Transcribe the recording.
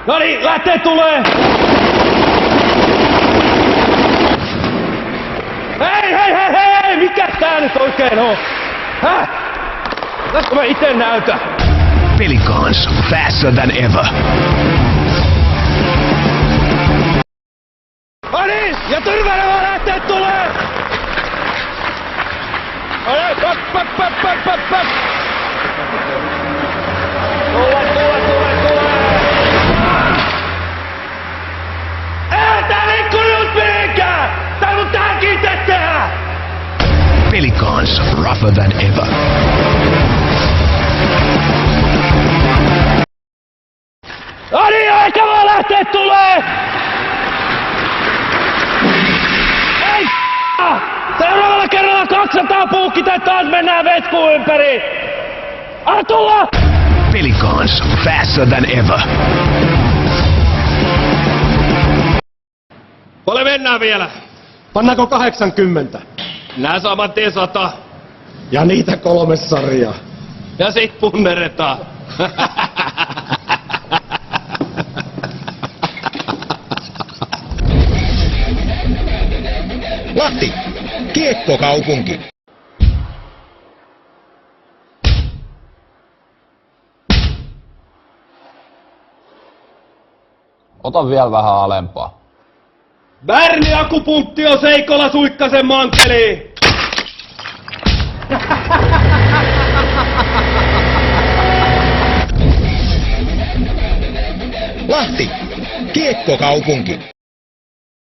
No niin, lähtee tulee! Hei! Mikä tää nyt oikein on? Häh? Lätkö mä ite näytän? Pelicans, faster than ever. No niin, ja turveleva lähtee tulee! No niin, pap! Tule! Ei tää liikku nyt mihinkään! Tää mun tähänkin itse tehdä! Pelicans, rougher than ever. No niin, aika vaan lähtee tulee! Ei seuraavalla kerralla 200 puukki tai taas mennään vetkuun ympäri! Anna tulla! Pelicans, faster than ever. Paljon mennään vielä? Pannaanko 80? Nää saman tien 100. Ja niitä 3 sarjaa. Ja sit punneretaan. Lahti, kiekkokaupunki. Ota vielä vähän alempaa. Värni akupunkti on Seikolla Suikkasen mankeliin! Lahti, kiekkokaupunki.